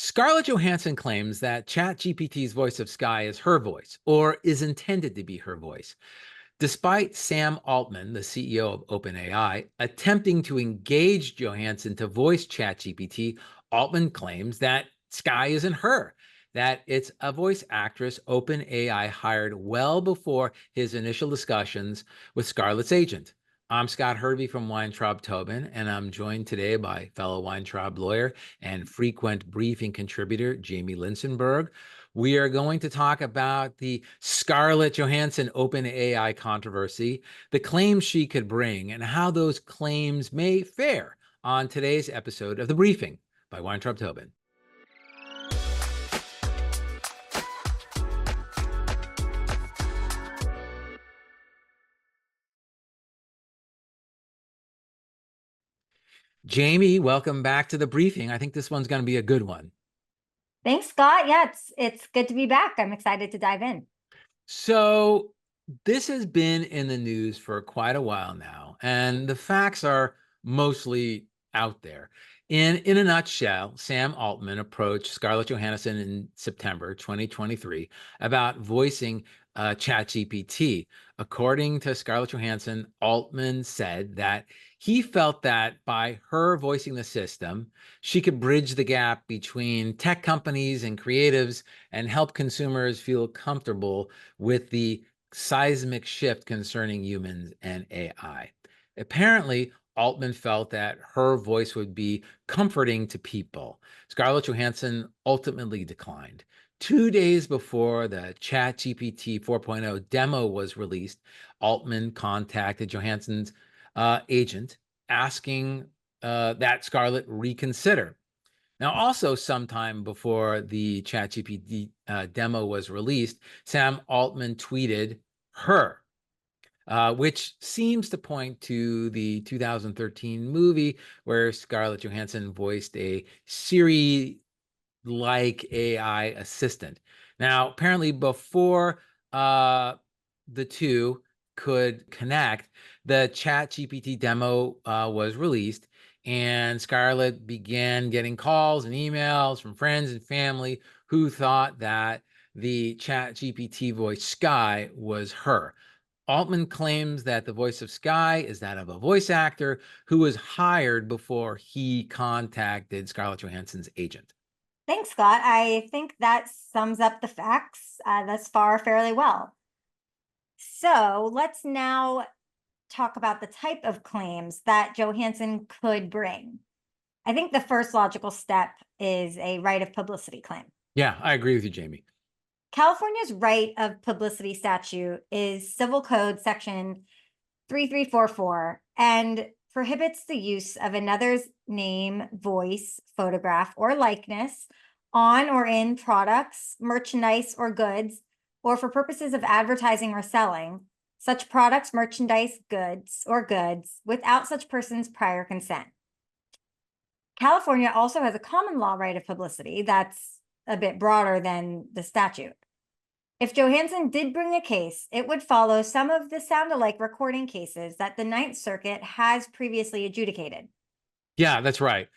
Scarlett Johansson claims that ChatGPT's voice of Sky is her voice or is intended to be her voice, despite Sam Altman, the CEO of OpenAI, attempting to engage Johansson to voice ChatGPT. Altman claims that Sky isn't her, that it's a voice actress OpenAI hired well before his initial discussions with Scarlett's agent. I'm Scott Hervey from Weintraub Tobin, and I'm joined today by fellow Weintraub lawyer and frequent briefing contributor Jamie Linsenberg. We are going to talk about the Scarlett Johansson OpenAI controversy, the claims she could bring, and how those claims may fare on today's episode of The Briefing by Weintraub Tobin. Jamie, welcome back to The Briefing. I think this one's going to be a good one. Thanks, Scott. Yeah, it's good to be back. I'm excited to dive in. So this has been in the news for quite a while now, and the facts are mostly out there. In a nutshell, Sam Altman approached Scarlett Johansson in September 2023 about voicing ChatGPT. According to Scarlett Johansson, Altman said that he felt that by her voicing the system, she could bridge the gap between tech companies and creatives and help consumers feel comfortable with the seismic shift concerning humans and AI. Apparently, Altman felt that her voice would be comforting to people. Scarlett Johansson ultimately declined. 2 days before the ChatGPT 4.0 demo was released, Altman contacted Johansson's agent asking that Scarlett reconsider. Now, also sometime before the ChatGPT demo was released, Sam Altman tweeted her, which seems to point to the 2013 movie where Scarlett Johansson voiced a Siri-like AI assistant. Now, apparently before the two could connect, the ChatGPT demo was released, and Scarlett began getting calls and emails from friends and family who thought that the ChatGPT voice Sky was her. Altman claims that the voice of Sky is that of a voice actor who was hired before he contacted Scarlett Johansson's agent. Thanks, Scott. I think that sums up the facts thus far fairly well. So let's now talk about the type of claims that Johansson could bring. I think the first logical step is a right of publicity claim. Yeah, I agree with you, Jamie. California's right of publicity statute is Civil Code Section 3344 and prohibits the use of another's name, voice, photograph, or likeness on or in products, merchandise, or goods, or for purposes of advertising or selling such products, merchandise, goods, without such person's prior consent. California also has a common law right of publicity that's a bit broader than the statute. If Johansson did bring a case, it would follow some of the sound-alike recording cases that the Ninth Circuit has previously adjudicated. Yeah, that's right.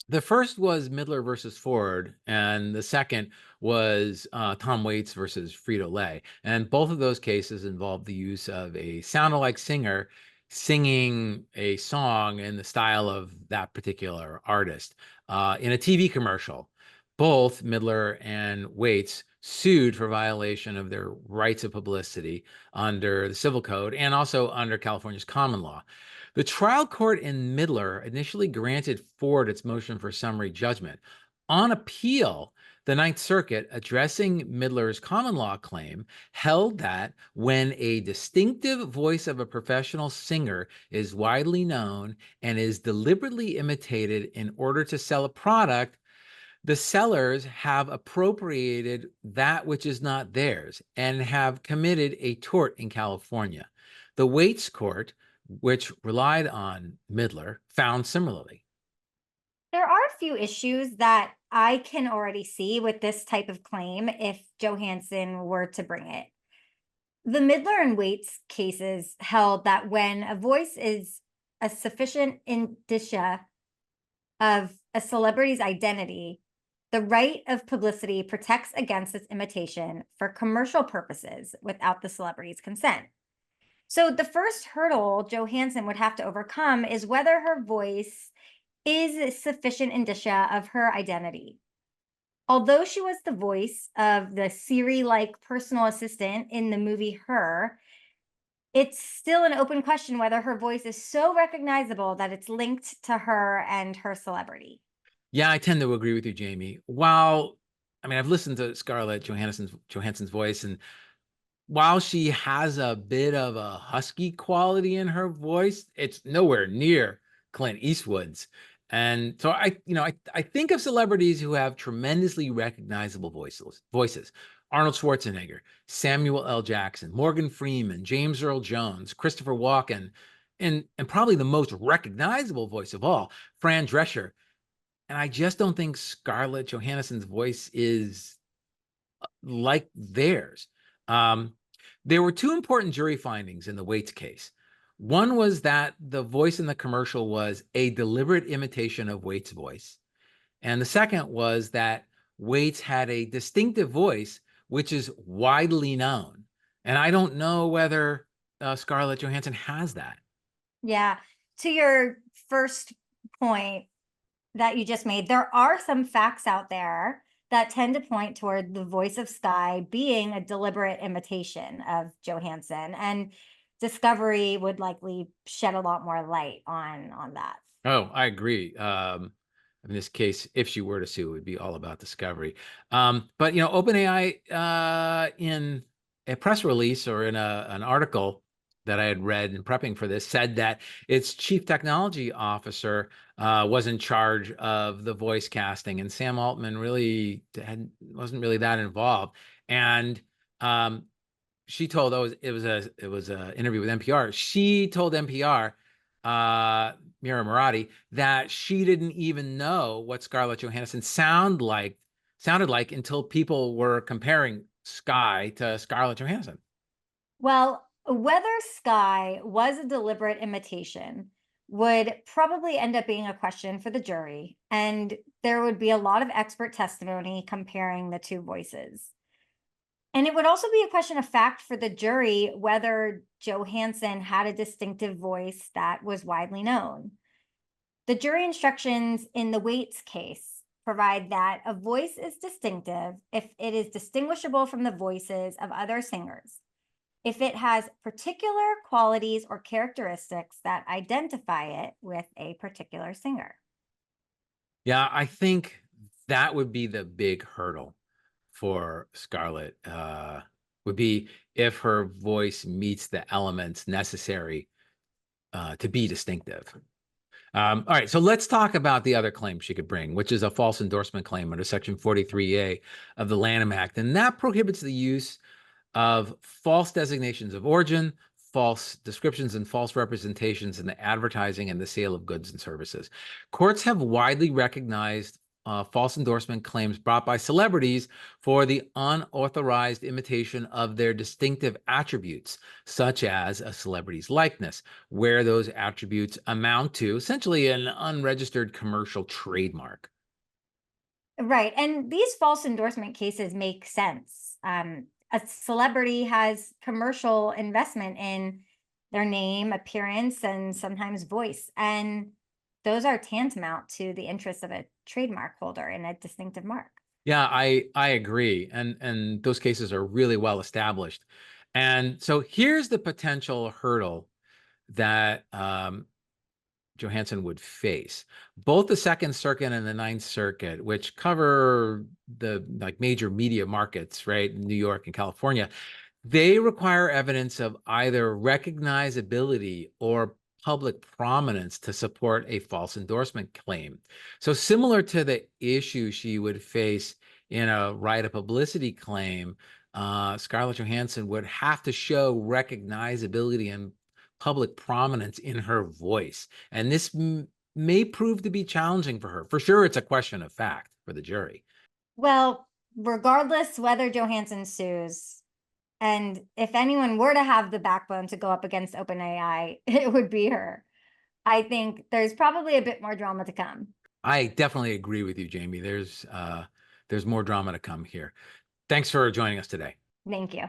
The first was Midler versus Ford, and the second was Tom Waits versus Frito-Lay. And both of those cases involved the use of a sound-alike singer singing a song in the style of that particular artist in a TV commercial. Both Midler and Waits sued for violation of their rights of publicity under the Civil Code and also under California's common law. The trial court in Midler initially granted Ford its motion for summary judgment. On appeal, the Ninth Circuit, addressing Midler's common law claim, held that when a distinctive voice of a professional singer is widely known and is deliberately imitated in order to sell a product, the sellers have appropriated that which is not theirs and have committed a tort in California. The Waits Court, which relied on Midler, found similarly. There are a few issues that I can already see with this type of claim if Johansson were to bring it. The Midler and Waits cases held that when a voice is a sufficient indicia of a celebrity's identity, The right of publicity protects against this imitation for commercial purposes without the celebrity's consent. So the first hurdle Johansson would have to overcome is whether her voice is sufficient indicia of her identity. Although she was the voice of the Siri like personal assistant in the movie Her, it's still an open question whether her voice is so recognizable that it's linked to her and her celebrity. Yeah, I tend to agree with you, Jamie. While I mean, I've listened to Scarlett Johansson's voice, and while she has a bit of a husky quality in her voice, it's nowhere near Clint Eastwood's. And so I think of celebrities who have tremendously recognizable voices. Arnold Schwarzenegger, Samuel L. Jackson, Morgan Freeman, James Earl Jones, Christopher Walken, and probably the most recognizable voice of all, Fran Drescher. And I just don't think Scarlett Johansson's voice is like theirs. Um, there were two important jury findings in the Waits case. One was that the voice in the commercial was a deliberate imitation of Waits' voice. And the second was that Waits had a distinctive voice, which is widely known. And I don't know whether Scarlett Johansson has that. Yeah. To your first point that you just made, there are some facts out there that tend to point toward the voice of Sky being a deliberate imitation of Johansson, and Discovery would likely shed a lot more light on that. Oh, I agree. In this case, if she were to sue, it would be all about discovery. But OpenAI, in a press release or in an article that I had read in prepping for this, said that its chief technology officer was in charge of the voice casting, and Sam Altman really wasn't really that involved. And she told, it was a interview with NPR. She told NPR, Mira Murati, that she didn't even know what Scarlett Johansson sounded like until people were comparing Sky to Scarlett Johansson. Well, whether Sky was a deliberate imitation would probably end up being a question for the jury, and there would be a lot of expert testimony comparing the two voices. And it would also be a question of fact for the jury whether Johansson had a distinctive voice that was widely known. The jury instructions in the Waits case provide that a voice is distinctive if it is distinguishable from the voices of other singers, if it has particular qualities or characteristics that identify it with a particular singer. Yeah, I think that would be the big hurdle for Scarlett, would be if her voice meets the elements necessary to be distinctive. All right, so let's talk about the other claim she could bring, which is a false endorsement claim under Section 43A of the Lanham Act. And that prohibits the use of false designations of origin, false descriptions, and false representations in the advertising and the sale of goods and services. Courts have widely recognized false endorsement claims brought by celebrities for the unauthorized imitation of their distinctive attributes, such as a celebrity's likeness, where those attributes amount to essentially an unregistered commercial trademark. Right. And these false endorsement cases make sense. A celebrity has commercial investment in their name, appearance, and sometimes voice. And those are tantamount to the interests of a trademark holder in a distinctive mark. Yeah, I agree. And those cases are really well established. And so here's the potential hurdle that Johansson would face. Both the Second Circuit and the Ninth Circuit, which cover the major media markets, right, New York and California, they require evidence of either recognizability or public prominence to support a false endorsement claim. So similar to the issue she would face in a right of publicity claim, Scarlett Johansson would have to show recognizability and public prominence in her voice. And this may prove to be challenging for her. For sure, it's a question of fact for the jury. Well, regardless whether Johansson sues, and if anyone were to have the backbone to go up against OpenAI, it would be her. I think there's probably a bit more drama to come. I definitely agree with you, Jamie. there's more drama to come here. Thanks for joining us today. Thank you.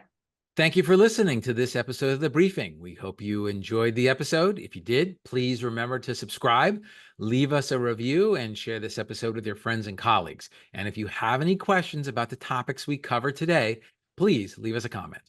Thank you for listening to this episode of The Briefing. We hope you enjoyed the episode. If you did, please remember to subscribe, leave us a review, and share this episode with your friends and colleagues. And if you have any questions about the topics we covered today, please leave us a comment.